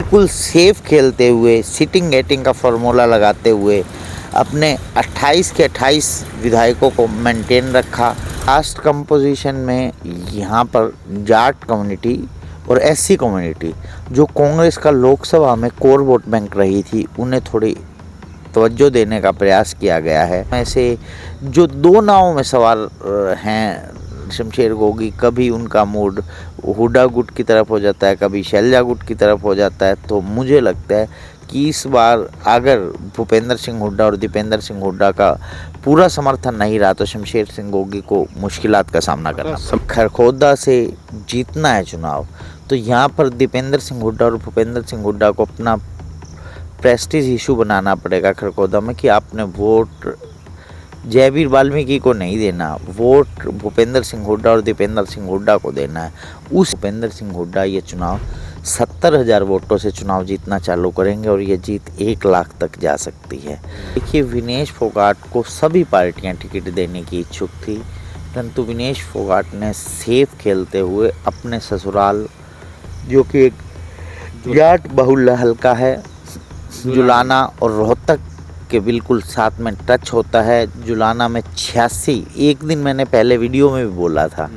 बिल्कुल सेफ खेलते हुए, सिटिंग गेटिंग का फॉर्मूला लगाते हुए अपने 28 के 28 विधायकों को मेंटेन रखा। कास्ट कंपोजिशन में यहाँ पर जाट कम्युनिटी और एससी कम्युनिटी, जो कांग्रेस का लोकसभा में कोर वोट बैंक रही थी, उन्हें थोड़ी तवज्जो देने का प्रयास किया गया है। ऐसे जो दो नावों में सवार हैं शमशेर गोगी, कभी उनका मूड हुड्डा गुट की तरफ हो जाता है, कभी शैलजा गुट की तरफ हो जाता है। तो मुझे लगता है कि इस बार अगर भूपेंद्र सिंह हुड्डा और दीपेंद्र सिंह हुड्डा का पूरा समर्थन नहीं रहा तो शमशेर सिंह गोगी को मुश्किलात का सामना करना। खरखोदा से जीतना है चुनाव, तो यहाँ पर दीपेंद्र सिंह हुड्डा और भूपेंद्र सिंह हुड्डा को अपना प्रेस्टीज इशू बनाना पड़ेगा खरखोदा में कि आपने वोट जयवीर वाल्मीकि को नहीं देना, वोट भूपेंद्र सिंह हुड्डा और दीपेंद्र सिंह हुड्डा को देना है। उस भूपेंद्र सिंह हुड्डा ये चुनाव 70,000 वोटों से चुनाव जीतना चालू करेंगे और ये जीत 1 लाख तक जा सकती है। देखिए, विनेश फोगाट को सभी पार्टियां टिकट देने की इच्छुक थी, परंतु विनेश फोगाट ने सेफ खेलते हुए अपने ससुराल, जो कि एक जाट बहुल हल्का है, जुलाना और रोहतक के बिल्कुल साथ में टच होता है। जुलाना में 86, एक दिन मैंने पहले वीडियो में भी बोला था,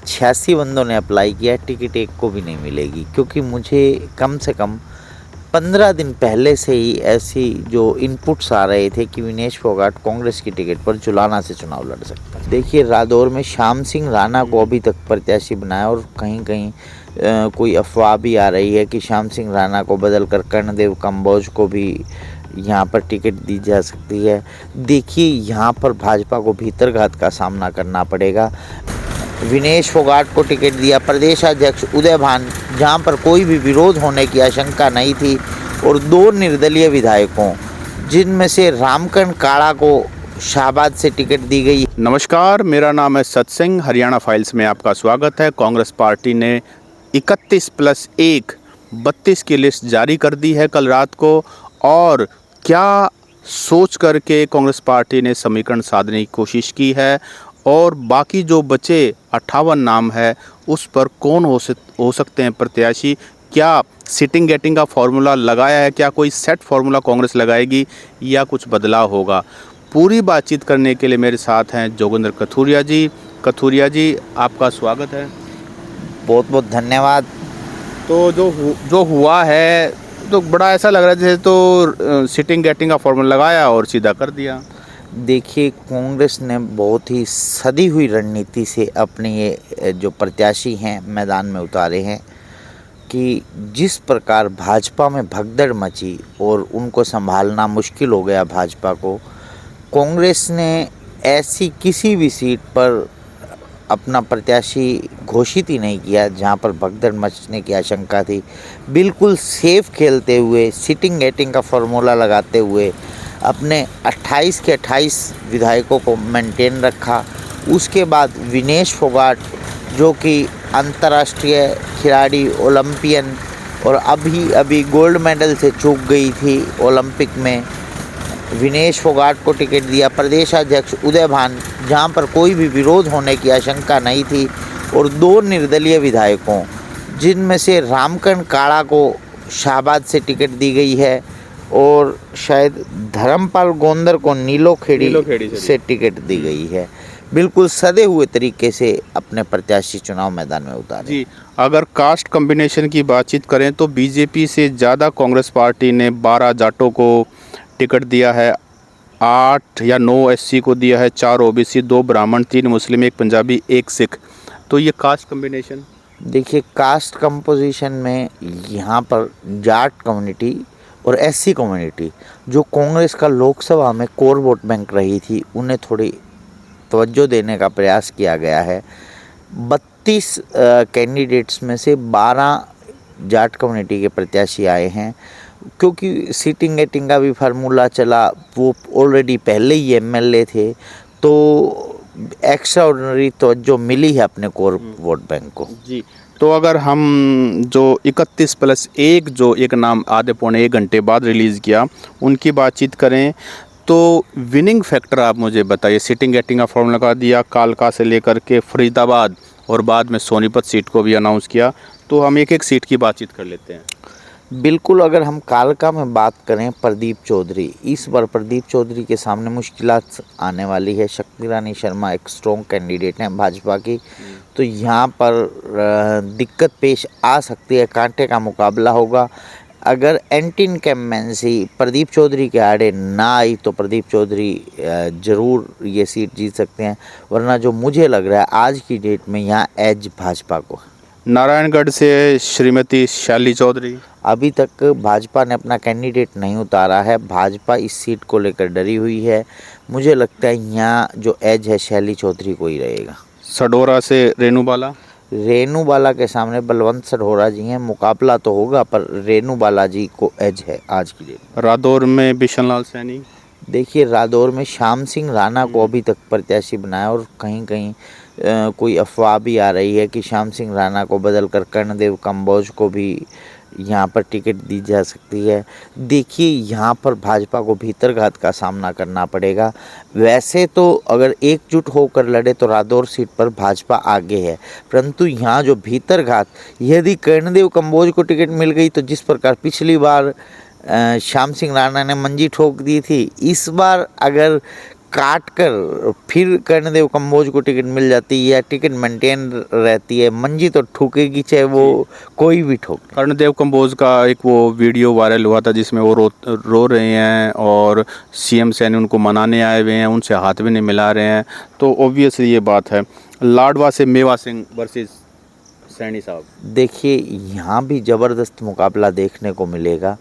86 बंदों ने अप्लाई किया, टिकट एक को भी नहीं मिलेगी, क्योंकि मुझे कम से कम 15 दिन पहले से ही ऐसी जो इनपुट्स आ रहे थे कि विनेश फोगाट कांग्रेस की टिकट पर जुलाना से चुनाव लड़ सकता है। देखिए, रादौर में श्याम सिंह राणा को अभी तक प्रत्याशी बनाया और कहीं कहीं कोई अफवाह भी आ रही है कि श्याम सिंह राणा को बदलकर कर्णदेव कंबोज को भी यहाँ पर टिकट दी जा सकती है। देखिए, यहाँ पर भाजपा को भीतरघात का सामना करना पड़ेगा। विनेश फोगाट को टिकट दिया प्रदेश अध्यक्ष उदय भान, जहाँ पर कोई भी विरोध होने की आशंका नहीं थी, और 2 निर्दलीय विधायकों, जिनमें से रामकरण काड़ा को शाहबाद से टिकट दी गई। नमस्कार, मेरा नाम है सत्सिंह, हरियाणा फाइल्स में आपका स्वागत है। कांग्रेस पार्टी ने 31+1 32 की लिस्ट जारी कर दी है कल रात को, और क्या सोच करके कांग्रेस पार्टी ने समीकरण साधने की कोशिश की है, और बाकी जो बचे 58 नाम है उस पर कौन हो सकते हैं प्रत्याशी, क्या सिटिंग गेटिंग का फॉर्मूला लगाया है, क्या कोई सेट फॉर्मूला कांग्रेस लगाएगी या कुछ बदलाव होगा। पूरी बातचीत करने के लिए मेरे साथ हैं जोगेंद्र कथुरिया जी। कथुरिया जी, आपका स्वागत है। बहुत बहुत धन्यवाद। तो जो हुआ है तो बड़ा ऐसा लग रहा है जैसे तो सिटिंग गेटिंग का फॉर्मूला लगाया और सीधा कर दिया। देखिए, कांग्रेस ने बहुत ही सदी हुई रणनीति से अपने ये जो प्रत्याशी हैं मैदान में उतारे हैं कि जिस प्रकार भाजपा में भगदड़ मची और उनको संभालना मुश्किल हो गया भाजपा को, कांग्रेस ने ऐसी किसी भी सीट पर अपना प्रत्याशी घोषित ही नहीं किया जहां पर भगदड़ मचने की आशंका थी। बिल्कुल सेफ खेलते हुए, सिटिंग गेटिंग का फॉर्मूला लगाते हुए अपने 28 के 28 विधायकों को मेंटेन रखा। उसके बाद विनेश फोगाट, जो कि अंतर्राष्ट्रीय खिलाड़ी, ओलंपियन, और अभी गोल्ड मेडल से चूक गई थी ओलंपिक में, विनेश फोगाट को टिकट दिया प्रदेश अध्यक्ष उदय भान, जहां पर कोई भी विरोध होने की आशंका नहीं थी, और 2 निर्दलीय विधायकों, जिनमें से रामकरण काड़ा को शाहबाद से टिकट दी गई है और शायद धर्मपाल गोंदर को नीलोखेड़ी से टिकट दी गई है। बिल्कुल सदे हुए तरीके से अपने प्रत्याशी चुनाव मैदान में उतारे। जी, अगर कास्ट कॉम्बिनेशन की बातचीत करें तो बीजेपी से ज़्यादा कांग्रेस पार्टी ने 12 जाटों को टिकट दिया है, 8 या 9 एससी को दिया है, 4 ओबीसी, 2 ब्राह्मण, 3 मुस्लिम, 1 पंजाबी, 1 सिख। तो ये कास्ट कॉम्बिनेशन, देखिए, कास्ट कंपोजिशन में यहाँ पर जाट कम्युनिटी और एससी कम्युनिटी, जो कांग्रेस का लोकसभा में कोर वोट बैंक रही थी, उन्हें थोड़ी तवज्जो देने का प्रयास किया गया है। 32 कैंडिडेट्स में से 12 जाट कम्युनिटी के प्रत्याशी आए हैं, क्योंकि सीटिंग गेटिंग का भी फार्मूला चला, वो ऑलरेडी पहले ही एमएलए थे, तो एक्स्ट्रा ऑर्डिनरी तवज्जो मिली है अपने कोर वोट बैंक को। जी, तो अगर हम जो 31+1 जो एक नाम आधे पौने 1 घंटे बाद रिलीज़ किया, उनकी बातचीत करें तो विनिंग फैक्टर आप मुझे बताइए। सिटिंग गेटिंग का फॉर्मूला लगा दिया, कालका से लेकर के फरीदाबाद और बाद में सोनीपत सीट को भी अनाउंस किया, तो हम एक एक सीट की बातचीत कर लेते हैं। बिल्कुल, अगर हम कालका में बात करें प्रदीप चौधरी, इस बार प्रदीप चौधरी के सामने मुश्किलात आने वाली है। शक्ति रानी शर्मा एक स्ट्रॉन्ग कैंडिडेट हैं भाजपा की, तो यहाँ पर दिक्कत पेश आ सकती है, कांटे का मुकाबला होगा। अगर एंटी इनकम्बेंसी प्रदीप चौधरी के आड़े ना आई तो प्रदीप चौधरी ज़रूर ये सीट जीत सकते हैं, वरना जो मुझे लग रहा है आज की डेट में यहाँ एज भाजपा को है। नारायणगढ़ से श्रीमती शैली चौधरी, अभी तक भाजपा ने अपना कैंडिडेट नहीं उतारा है, भाजपा इस सीट को लेकर डरी हुई है। मुझे लगता है यहाँ जो एज है शैली चौधरी को ही रहेगा। सडोरा से रेणुबाला, रेणुबाला के सामने बलवंत सढोरा जी हैं, मुकाबला तो होगा पर रेणुबाला जी को एज है आज की डेट। रादौर में बिशन लाल सैनी, देखिए रादौर में श्याम सिंह राणा को अभी तक प्रत्याशी बनाया और कहीं कहीं कोई अफवाह भी आ रही है कि श्याम सिंह राणा को बदलकर कर्णदेव कंबोज को भी यहाँ पर टिकट दी जा सकती है। देखिए यहाँ पर भाजपा को भीतरघात का सामना करना पड़ेगा। वैसे तो अगर एकजुट होकर लड़े तो रादौर सीट पर भाजपा आगे है, परंतु यहाँ जो भीतरघात, यदि कर्णदेव कंबोज को टिकट मिल गई तो जिस प्रकार पिछली बार श्याम सिंह राणा ने मंजी ठोक दी थी, इस बार अगर काट कर फिर कर्णदेव कंबोज को टिकट मिल जाती है या टिकट मेंटेन रहती है, मंजी तो ठोकेगी चाहे वो कोई भी ठोक। कर्णदेव कंबोज का एक वो वीडियो वायरल हुआ था जिसमें वो रो रहे हैं और सीएम सैनी उनको मनाने आए हुए हैं, उनसे हाथ भी नहीं मिला रहे हैं, तो ऑब्वियसली ये बात है। लाडवा से मेवा सिंह वर्सेस सैनी साहब, देखिए यहाँ भी ज़बरदस्त मुकाबला देखने को मिलेगा।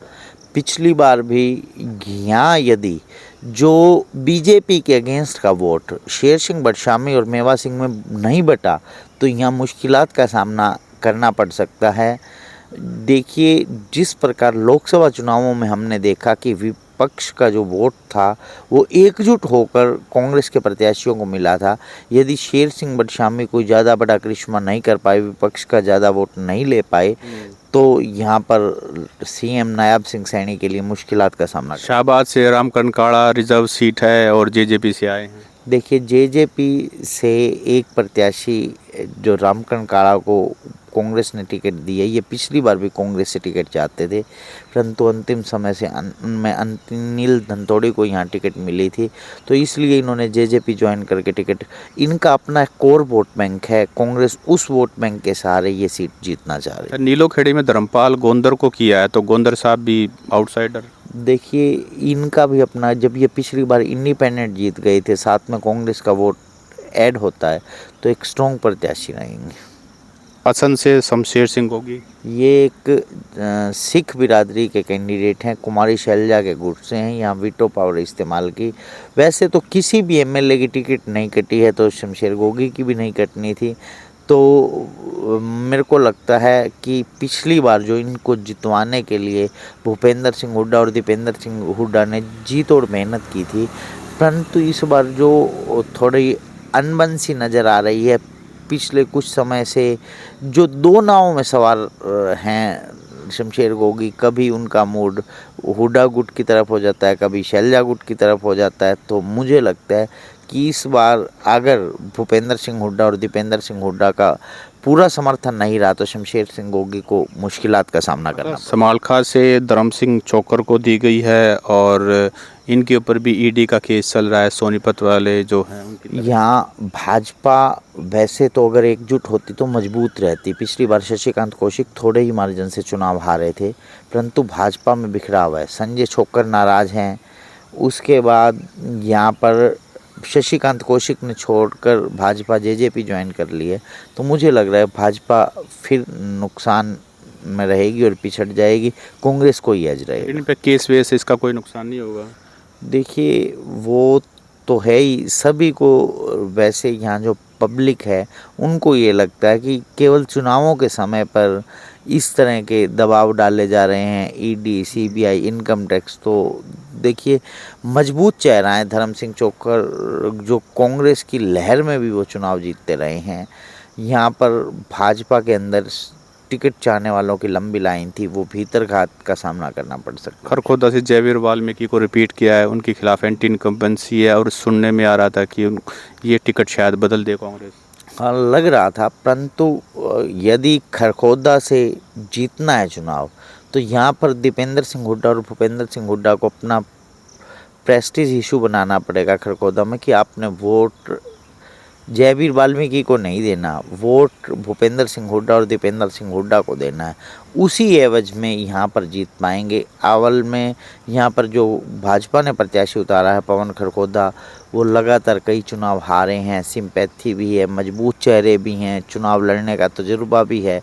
पिछली बार भी यहाँ यदि जो बीजेपी के अगेंस्ट का वोट शेर सिंह बडशामी और मेवा सिंह में नहीं बटा तो यहाँ मुश्किलात का सामना करना पड़ सकता है। देखिए जिस प्रकार लोकसभा चुनावों में हमने देखा कि विपक्ष का जो वोट था वो एकजुट होकर कांग्रेस के प्रत्याशियों को मिला था, यदि शेर सिंह बडशामी कोई ज़्यादा बड़ा करिश्मा नहीं कर पाए, विपक्ष का ज़्यादा वोट नहीं ले पाए, तो यहाँ पर सीएम नायब सिंह सैनी के लिए मुश्किलात का सामना करना। शाहबाद से रामकरण काड़ा रिजर्व सीट है और जेजेपी से आए हैं। देखिए जेजेपी से एक प्रत्याशी जो रामकरण काड़ा को कांग्रेस ने टिकट दी है, ये पिछली बार भी कांग्रेस से टिकट चाहते थे, परंतु अंतिम समय से उनमें अनिल धनतोड़ी को यहाँ टिकट मिली थी, तो इसलिए इन्होंने जेजेपी ज्वाइन करके टिकट, इनका अपना कोर वोट बैंक है, कांग्रेस उस वोट बैंक के सहारे ये सीट जीतना चाह रही है। नीलोखेड़ी में धर्मपाल गोंदर को किया है, तो गोंदर साहब भी आउटसाइडर। देखिए इनका भी अपना, जब ये पिछली बार इंडिपेंडेंट जीत गए थे, साथ में कांग्रेस का वोट ऐड होता है तो एक स्ट्रॉन्ग प्रत्याशी रहेंगे। असम से शमशेर सिंह होगी, ये एक सिख बिरादरी के कैंडिडेट हैं, कुमारी शैलजा के गुट से हैं, यहाँ वीटो पावर इस्तेमाल की। वैसे तो किसी भी एमएलए की टिकट नहीं कटी है, तो शमशेर गोगी की भी नहीं कटनी थी, तो मेरे को लगता है कि पिछली बार जो इनको जितवाने के लिए भूपेंद्र सिंह हुड्डा और दीपेंद्र सिंह हुड्डा ने जी तोड़ मेहनत की थी, परंतु इस बार जो थोड़ी अनबन सी नज़र आ रही है, पिछले कुछ समय से जो दो नावों में सवार हैं शमशेर गोगी, कभी उनका मूड हुड्डा गुट की तरफ हो जाता है, कभी शैलजा गुट की तरफ हो जाता है, तो मुझे लगता है कि इस बार अगर भूपेंद्र सिंह हुड्डा और दीपेंद्र सिंह हुड्डा का पूरा समर्थन नहीं रहा तो शमशेर सिंह गोगी को मुश्किलात का सामना करना। समालखा से धर्म सिंह चौकर को दी गई है और इनके ऊपर भी ईडी का केस चल रहा है, सोनीपत वाले जो हैं उनकी। यहाँ भाजपा वैसे तो अगर एकजुट होती तो मजबूत रहती। पिछली बार शशिकांत कौशिक थोड़े ही मार्जिन से चुनाव हारे थे, परंतु भाजपा में बिखराव है, संजय छोकर नाराज हैं। उसके बाद यहाँ पर शशिकांत कौशिक ने छोड़कर भाजपा जेजेपी ज्वाइन कर ली है, तो मुझे लग रहा है भाजपा फिर नुकसान में रहेगी और पिछड़ जाएगी, कांग्रेस को ही एज रहेगा। इन पे केस वेस इसका कोई नुकसान नहीं होगा। देखिए वो तो है ही, सभी को वैसे यहाँ जो पब्लिक है उनको ये लगता है कि केवल चुनावों के समय पर इस तरह के दबाव डाले जा रहे हैं, ईडी, सीबीआई, इनकम टैक्स। तो देखिए मजबूत चेहरा है धर्म सिंह चौकर, जो कांग्रेस की लहर में भी वो चुनाव जीतते रहे हैं। यहाँ पर भाजपा के अंदर टिकट चाहने वालों की लंबी लाइन थी, वो भीतरघात का सामना करना पड़ सकता है। खरखोदा से जयवीर वाल्मीकि को रिपीट किया है, उनके खिलाफ एंटी इनकम्बेंसी है और सुनने में आ रहा था कि ये टिकट शायद बदल दे कांग्रेस। हाँ लग रहा था, परंतु यदि खरखोदा से जीतना है चुनाव तो यहाँ पर दीपेंद्र सिंह हुड्डा और भूपेंद्र सिंह हुड्डा को अपना प्रेस्टीज इशू बनाना पड़ेगा खरगोदा में कि आपने वोट जयवीर वाल्मीकि को नहीं देना, वोट भूपेंद्र सिंह हुड्डा और दीपेंद्र सिंह हुड्डा को देना है। उसी एवज में यहाँ पर जीत पाएंगे। अव्वल में यहाँ पर जो भाजपा ने प्रत्याशी उतारा है पवन खरगोदा, वो लगातार कई चुनाव हारे हैं, सिंपैथी भी है, मजबूत चेहरे भी हैं, चुनाव लड़ने का तजुर्बा भी है।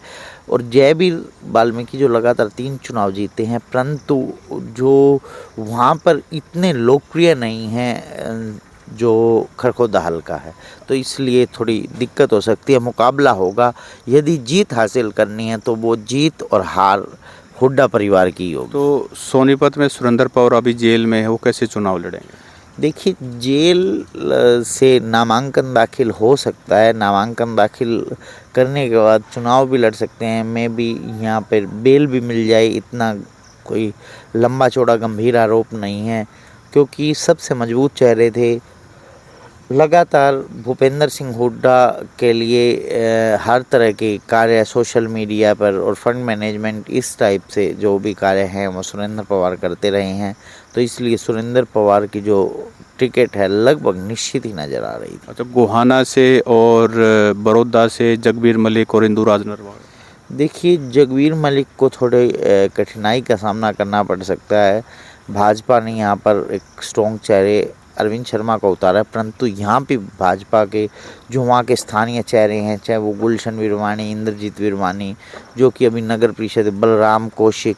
और जयवीर वाल्मीकि जो लगातार 3 चुनाव जीते हैं, परंतु जो वहाँ पर इतने लोकप्रिय नहीं हैं जो खरगोदा हल्का है, तो इसलिए थोड़ी दिक्कत हो सकती है। मुकाबला होगा, यदि जीत हासिल करनी है तो वो जीत और हार हुड्डा परिवार की होगी। तो सोनीपत में सुरेंद्र पवार अभी जेल में है, वो कैसे चुनाव लड़ेंगे? देखिए, जेल से नामांकन दाखिल हो सकता है, नामांकन दाखिल करने के बाद चुनाव भी लड़ सकते हैं। मैं भी यहाँ पर बेल भी मिल जाए, इतना कोई लंबा चौड़ा गंभीर आरोप नहीं है, क्योंकि सबसे मजबूत चेहरे थे। लगातार भूपेंद्र सिंह हुड्डा के लिए हर तरह के कार्य सोशल मीडिया पर और फंड मैनेजमेंट इस टाइप से जो भी कार्य हैं वो सुरेंद्र पवार करते रहे हैं, तो इसलिए सुरेंद्र पवार की जो टिकट है लगभग निश्चित ही नज़र आ रही थी। अच्छा, गोहाना से और बड़ौदा से जगबीर मलिक और इंदुराज नरवाल। देखिए, जगबीर मलिक को थोड़े कठिनाई का सामना करना पड़ सकता है। भाजपा ने यहाँ पर एक स्ट्रॉन्ग चेहरे अरविंद शर्मा को उतारा है, परंतु यहाँ पे भाजपा के जो वहाँ के स्थानीय चेहरे हैं, चाहे वो गुलशन वीरवानी, इंद्रजीत वीरवानी, जो कि अभी नगर परिषद, बलराम कौशिक,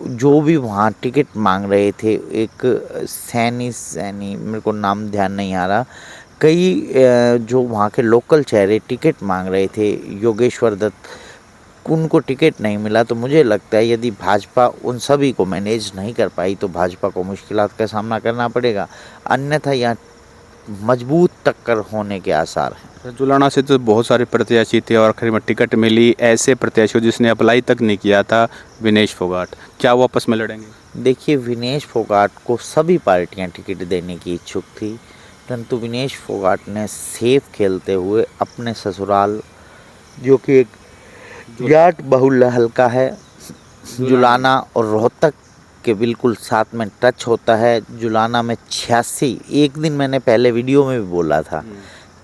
जो भी वहाँ टिकट मांग रहे थे, एक सैनी मेरे को नाम ध्यान नहीं आ रहा, कई जो वहाँ के लोकल चेहरे टिकट मांग रहे थे, योगेश्वर दत्त, उनको टिकट नहीं मिला। तो मुझे लगता है यदि भाजपा उन सभी को मैनेज नहीं कर पाई तो भाजपा को मुश्किलात का सामना करना पड़ेगा, अन्यथा यहाँ मजबूत टक्कर होने के आसार हैं। जुलाना से तो बहुत सारे प्रत्याशी थे और आखिर में टिकट मिली ऐसे प्रत्याशी जिसने अप्लाई तक नहीं किया था, विनेश फोगाट, क्या वो आपस में लड़ेंगे? देखिए, विनेश फोगाट को सभी पार्टियां टिकट देने की इच्छुक थी, परंतु विनेश फोगाट ने सेफ खेलते हुए अपने ससुराल, जो कि एक जाट बहुल हल्का है, जुलाना और रोहतक के बिल्कुल साथ में टच होता है। जुलाना में 86, एक दिन मैंने पहले वीडियो में भी बोला था,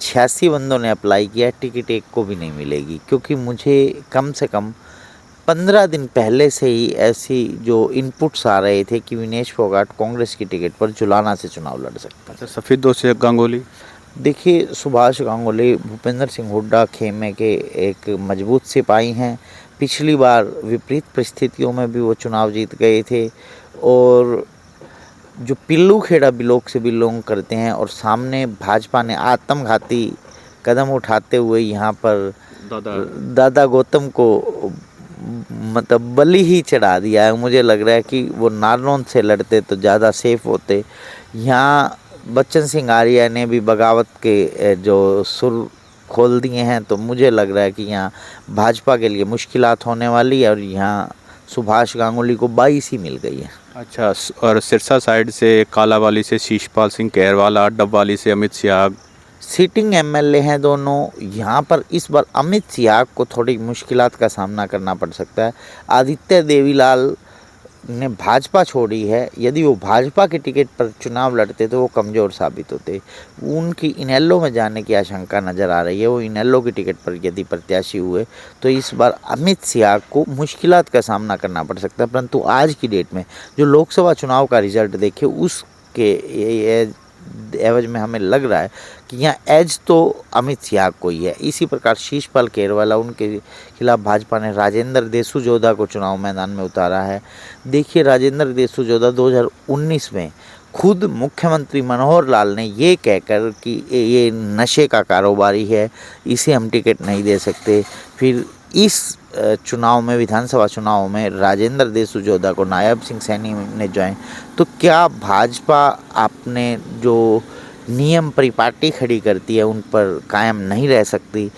86 बंदों ने अप्लाई किया, टिकट एक को भी नहीं मिलेगी, क्योंकि मुझे कम से कम 15 दिन पहले से ही ऐसी जो इनपुट्स आ रहे थे कि विनेश फोगाट कांग्रेस की टिकट पर जुलाना से चुनाव लड़ सकता है। अच्छा, सफ़ेदों से गांगुली। देखिए, सुभाष गांगुली भूपेंद्र सिंह हुड्डा खेमे के एक मजबूत सिपाही हैं। पिछली बार विपरीत परिस्थितियों में भी वो चुनाव जीत गए थे, और जो पिल्लू खेड़ा ब्लॉक से बिलोंग करते हैं, और सामने भाजपा ने आत्मघाती कदम उठाते हुए यहाँ पर दादा गौतम को मतलब बलि ही चढ़ा दिया है। मुझे लग रहा है कि वो नारनौंद से लड़ते तो ज़्यादा सेफ होते। यहाँ बच्चन सिंह आर्या ने भी बगावत के जो सुर खोल दिए हैं, तो मुझे लग रहा है कि यहाँ भाजपा के लिए मुश्किलात होने वाली है, और यहाँ सुभाष गांगुली को 22 ही मिल गई है। अच्छा, और सिरसा साइड से कालावाली से शीशपाल सिंह कहरवाला, डबवाली से अमित सियाग, सिटिंग एमएलए हैं दोनों। यहाँ पर इस बार अमित सियाग को थोड़ी मुश्किलात का सामना करना पड़ सकता है। आदित्य देवीलाल ने भाजपा छोड़ी है, यदि वो भाजपा के टिकट पर चुनाव लड़ते तो वो कमज़ोर साबित होते। उनकी इनेलो में जाने की आशंका नज़र आ रही है। वो इनेलो की टिकट पर यदि प्रत्याशी हुए तो इस बार अमित सियाग को मुश्किलात का सामना करना पड़ सकता है। परंतु आज की डेट में जो लोकसभा चुनाव का रिजल्ट देखे, उसके एवज में हमें लग रहा है कि यहाँ एज तो अमित सियाग को ही है। इसी प्रकार शीशपाल केरवाला, उनके खिलाफ भाजपा ने राजेंद्र देसूजोधा को चुनाव मैदान में उतारा है। देखिए, राजेंद्र देसूजोधा 2019 में खुद मुख्यमंत्री मनोहर लाल ने ये कहकर कि ये नशे का कारोबारी है, इसे हम टिकट नहीं दे सकते, फिर इस चुनाव में, विधानसभा चुनाव में राजेंद्र देसूजोधा को नायब सिंह सैनी ने ज्वाइन। तो क्या भाजपा अपने जो नियम परिपाटी खड़ी करती है उन पर कायम नहीं रह सकती?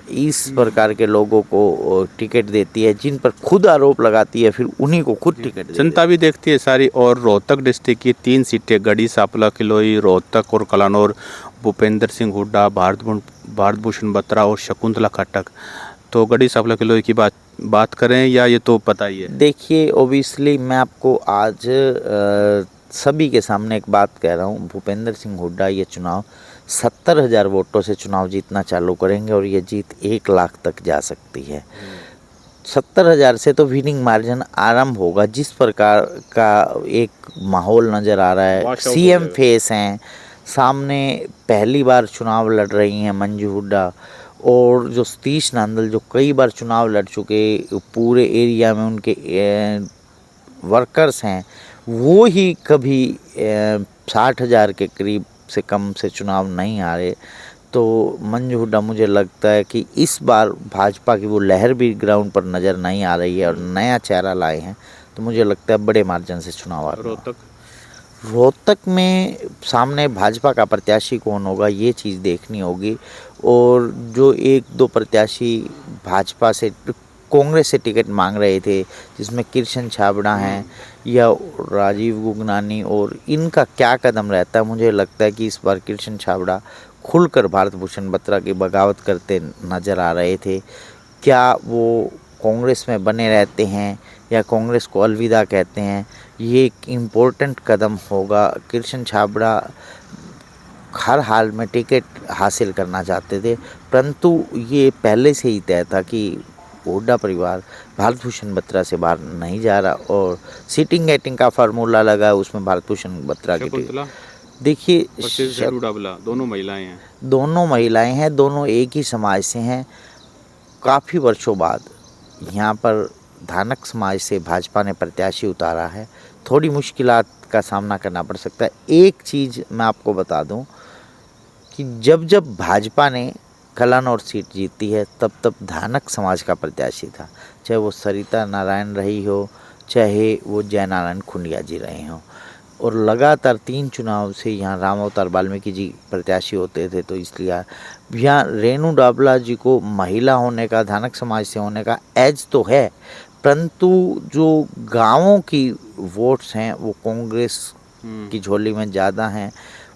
इस प्रकार के लोगों को टिकट देती है, जिन पर खुद आरोप लगाती है, फिर उन्हीं को खुद टिकट देती है। जनता भी देखती है सारी। और रोहतक डिस्ट्रिक्ट की 3 सीटें, गढ़ी, सांपला किलोई, रोहतक और कलानौर, भूपेंद्र सिंह हुड्डा, भारत भूषण बत्रा और शकुंतला खट्टक। तो गढ़ी सांपला किलोई की बात बात करें या ये तो पता ही है? देखिए ओबियसली मैं आपको आज सभी के सामने एक बात कह रहा हूँ, भूपेंद्र सिंह हुड्डा ये चुनाव 70,000 वोटों से चुनाव जीतना चालू करेंगे और ये जीत 1 लाख तक जा सकती है। 70,000 से तो विनिंग मार्जिन आरंभ होगा। जिस प्रकार का एक माहौल नज़र आ रहा है, Wash out हो सीएम जाएगा। फेस हैं सामने, पहली बार चुनाव लड़ रही हैं मंजू हुड्डा, और जो सतीश नांदल जो कई बार चुनाव लड़ चुके, पूरे एरिया में उनके वर्कर्स हैं, वो ही कभी 60,000 के करीब से कम से चुनाव नहीं हारे। तो मंजू हुड्डा मुझे लगता है कि इस बार भाजपा की वो लहर भी ग्राउंड पर नज़र नहीं आ रही है और नया चेहरा लाए हैं, तो मुझे लगता है बड़े मार्जिन से चुनाव आ रोहतक में सामने भाजपा का प्रत्याशी कौन होगा ये चीज़ देखनी होगी। और जो एक दो प्रत्याशी भाजपा से कांग्रेस से टिकट मांग रहे थे, जिसमें कृष्ण छाबड़ा हैं या राजीव गुगनानी, और इनका क्या कदम रहता है, मुझे लगता है कि इस बार कृष्ण छाबड़ा खुलकर भारत भूषण बत्रा की बगावत करते नज़र आ रहे थे। क्या वो कांग्रेस में बने रहते हैं या कांग्रेस को अलविदा कहते हैं, ये एक इम्पोर्टेंट कदम होगा। कृष्ण छाबड़ा हर हाल में टिकट हासिल करना चाहते थे, परंतु ये पहले से ही तय था कि हुड्डा परिवार भारत भूषण बत्रा से बाहर नहीं जा रहा, और सीटिंग गेटिंग का फार्मूला लगा है, उसमें भारत भूषण बत्रा की टिकट। देखिए दोनों महिलाएं हैं। दोनों महिलाएं हैं, दोनों एक ही समाज से हैं। काफ़ी वर्षों बाद यहाँ पर धानक समाज से भाजपा ने प्रत्याशी उतारा है, थोड़ी मुश्किलात का सामना करना पड़ सकता है। एक चीज़ मैं आपको बता दूं कि जब जब भाजपा ने कलानौर सीट जीती है, तब तब धानक समाज का प्रत्याशी था, चाहे वो सरिता नारायण रही हो, चाहे वो जयनारायण खुंडिया जी रहे हों। और लगातार 3 चुनाव से यहाँ राम अवतार वाल्मीकि जी प्रत्याशी होते थे, तो इसलिए यहाँ रेणु डाबला जी को महिला होने का, धानक समाज से होने का एज तो है, परंतु जो गांवों की वोट्स हैं वो कांग्रेस की झोली में ज़्यादा हैं।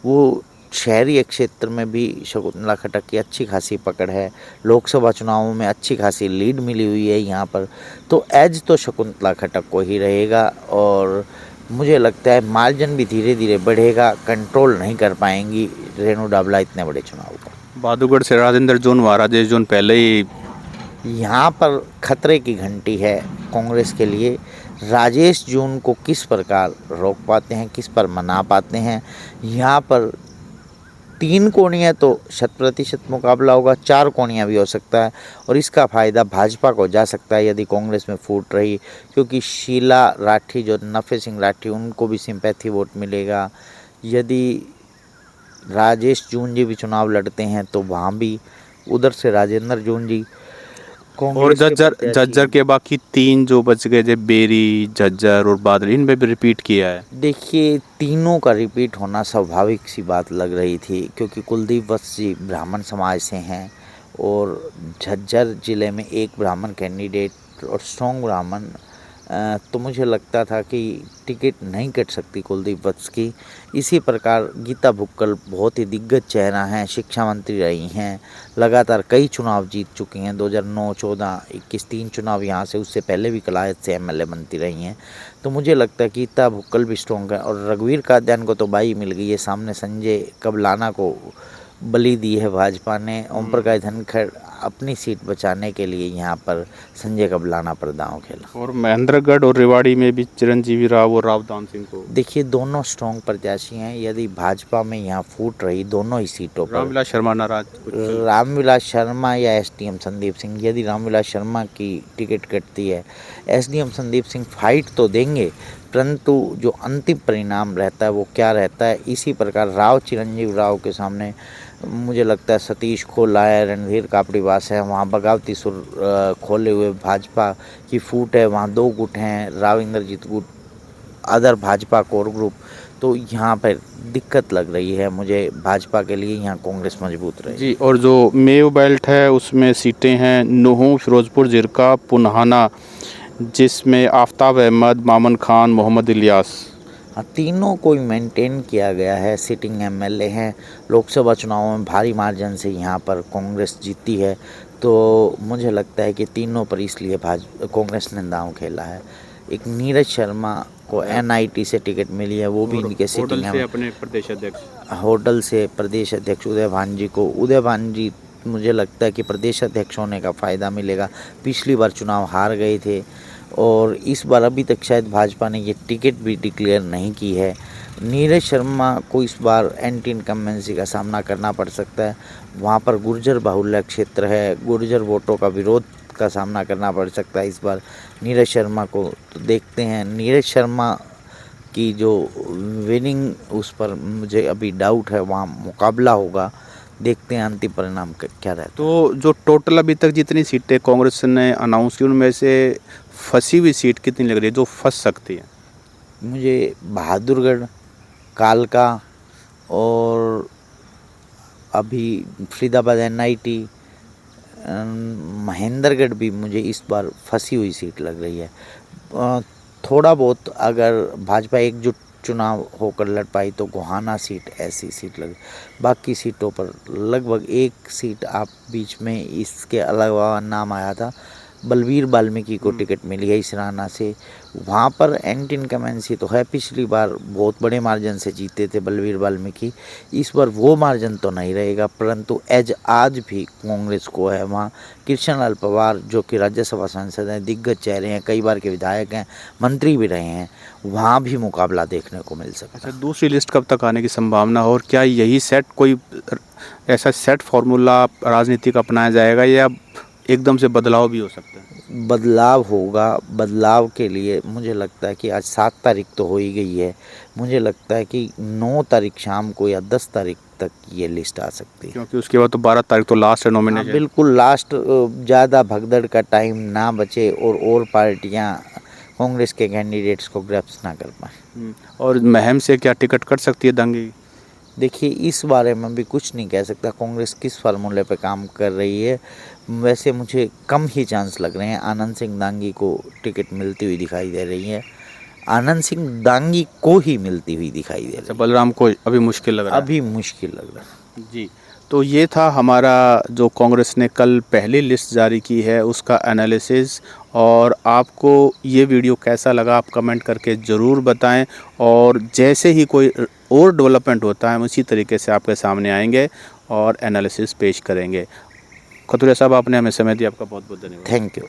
वो शहरी क्षेत्र में भी शकुंतला खट्टर की अच्छी खासी पकड़ है, लोकसभा चुनावों में अच्छी खासी लीड मिली हुई है यहाँ पर, तो एज तो शकुंतला खट्टर को ही रहेगा। और मुझे लगता है मार्जिन भी धीरे धीरे बढ़ेगा, कंट्रोल नहीं कर पाएंगी रेणु डाबला इतने बड़े चुनाव को। बादुगढ़ से राजेंद्र जोन व राजेश जोन पहले ही यहाँ पर खतरे की घंटी है कांग्रेस के लिए। राजेश जून को किस प्रकार रोक पाते हैं, किस पर मना पाते हैं। यहाँ पर 3 कोणियाँ तो 100% मुकाबला होगा, 4 कोणियाँ भी हो सकता है, और इसका फ़ायदा भाजपा को जा सकता है यदि कांग्रेस में फूट रही, क्योंकि शीला राठी जो नफ़े सिंह राठी, उनको भी सिंपैथी वोट मिलेगा। यदि राजेश जून जी भी चुनाव लड़ते हैं तो वहाँ भी उधर से राजेंद्र जून जी और झज्जर के बाकी 3 जो बच गए थे, बेरी, झज्जर और बादल, इनमें भी रिपीट किया है। देखिए तीनों का रिपीट होना स्वाभाविक सी बात लग रही थी, क्योंकि कुलदीप वत्स जी ब्राह्मण समाज से हैं और झज्जर ज़िले में एक ब्राह्मण कैंडिडेट और स्ट्रॉन्ग ब्राह्मण, तो मुझे लगता था कि टिकट नहीं कट सकती कुलदीप वत्स की। इसी प्रकार गीता भुक्कल बहुत ही दिग्गज चेहरा हैं, शिक्षा मंत्री रही हैं, लगातार कई चुनाव जीत चुकी हैं, 2009, 14, 21 3 चुनाव यहाँ से, उससे पहले भी कलायत से एमएलए बनती रही हैं। तो मुझे लगता है गीता भुक्कल भी स्ट्रॉन्ग है, और रघुवीर कादियान को तो बाई मिल गई है, सामने संजय कबलाना को बलि दी है भाजपा ने। ओम प्रकाश धनखड़ अपनी सीट बचाने के लिए यहाँ पर संजय कबलाना पर दांव खेला। और महेंद्रगढ़ और रेवाड़ी में भी चिरंजीवी राव और रावदान सिंह को, देखिए दोनों स्ट्रॉन्ग प्रत्याशी हैं, यदि भाजपा में यहाँ फूट रही दोनों ही सीटों पर, रामविलास शर्मा नाराज, रामविलास शर्मा या एसडीएम संदीप सिंह, यदि रामविलास शर्मा की टिकट कटती है, एसडीएम संदीप सिंह फाइट तो देंगे, परंतु जो अंतिम परिणाम रहता है वो क्या रहता है। इसी प्रकार राव चिरंजीव राव के सामने मुझे लगता है सतीश खोला है, रणधीर कापड़ीवास है, वहाँ बगावती सुर खोले हुए भाजपा की फूट है, वहाँ 2 गुट हैं, राव इंद्रजीत गुट, अदर भाजपा कोर ग्रुप, तो यहाँ पर दिक्कत लग रही है मुझे भाजपा के लिए, यहाँ कांग्रेस मजबूत रही जी। और जो मेव बेल्ट है उसमें सीटें हैं नुहू, फिरोजपुर, जिरका, पुन्हाना, जिसमें आफ्ताब अहमद, मामन खान, मोहम्मद इलियास, हाँ, तीनों को मेंटेन किया गया है, सिटिंग एमएलए हैं। लोकसभा चुनावों में भारी मार्जिन से यहाँ पर कांग्रेस जीती है, तो मुझे लगता है कि तीनों पर इसलिए कांग्रेस ने दांव खेला है। एक नीरज शर्मा को NIT से टिकट मिली है, वो भी इनके सिटिंग से है। अपने प्रदेश अध्यक्ष होटल से प्रदेश अध्यक्ष उदय भान जी को, उदय भान जी मुझे लगता है कि प्रदेश अध्यक्ष होने का फ़ायदा मिलेगा। पिछली बार चुनाव हार गए थे और इस बार अभी तक शायद भाजपा ने ये टिकट भी डिक्लेयर नहीं की है। नीरज शर्मा को इस बार एंटी इनकम्बेंसी का सामना करना पड़ सकता है। वहाँ पर गुर्जर बाहुल्य क्षेत्र है, गुर्जर वोटों का विरोध का सामना करना पड़ सकता है इस बार नीरज शर्मा को। तो देखते हैं नीरज शर्मा की जो विनिंग, उस पर मुझे अभी डाउट है, वहाँ मुकाबला होगा। देखते हैं अंतिम परिणाम क्या रहता है। तो जो टोटल अभी तक जितनी सीटें कांग्रेस ने अनाउंस की उनमें से फंसी हुई सीट कितनी लग रही है जो फंस सकती है? मुझे बहादुरगढ़, कालका और अभी फरीदाबाद NIT, महेंद्रगढ़ भी मुझे इस बार फंसी हुई सीट लग रही है। थोड़ा बहुत अगर भाजपा एकजुट चुनाव होकर लड़ पाई तो गोहाना सीट ऐसी सीट लग, बाकी सीटों पर लगभग एक सीट आप बीच में इसके अलावा नाम आया था, बलवीर वाल्मीकि को टिकट मिली है इसराना से। वहाँ पर एंटी इनकमेंसी तो है, पिछली बार बहुत बड़े मार्जिन से जीते थे बलवीर वाल्मीकि। इस बार वो मार्जिन तो नहीं रहेगा, परंतु आज भी कांग्रेस को है वहाँ कृष्ण लाल पवार, जो कि राज्यसभा सांसद हैं, दिग्गज चेहरे हैं, कई बार के विधायक हैं, मंत्री भी रहे हैं, वहाँ भी मुकाबला देखने को मिल सकता है। अच्छा, दूसरी लिस्ट कब तक आने की संभावना हो और क्या यही कोई ऐसा सेट फार्मूला राजनीति का अपनाया जाएगा या एकदम से बदलाव भी हो सकता है? बदलाव होगा। बदलाव के लिए मुझे लगता है कि आज 7 तारीख तो हो ही गई है, मुझे लगता है कि 9 तारीख शाम को या 10 तारीख तक ये लिस्ट आ सकती है, क्योंकि उसके बाद तो 12 तारीख तो लास्ट है हाँ, नॉमिनेशन। बिल्कुल लास्ट। ज़्यादा भगदड़ का टाइम ना बचे और पार्टियां कांग्रेस के कैंडिडेट्स को ग्रैप्स ना कर पाए। और महम से क्या टिकट कट सकती है दंगे? देखिए, इस बारे में भी कुछ नहीं कह सकता कांग्रेस किस फार्मूले पे काम कर रही है। वैसे मुझे कम ही चांस लग रहे हैं, आनंद सिंह दांगी को टिकट मिलती हुई दिखाई दे रही है, आनंद सिंह दांगी को ही मिलती हुई दिखाई दे रही है। बलराम को अभी मुश्किल लग रहा है? अभी मुश्किल लग रहा है जी। तो ये था हमारा जो कांग्रेस ने कल पहली लिस्ट जारी की है उसका एनालिसिस। और आपको ये वीडियो कैसा लगा आप कमेंट करके ज़रूर बताएं, और जैसे ही कोई और डेवलपमेंट होता है हम उसी तरीके से आपके सामने आएंगे और एनालिसिस पेश करेंगे। खतुरिया साहब, आपने हमें समय दिया, आपका बहुत बहुत धन्यवाद। Thank you.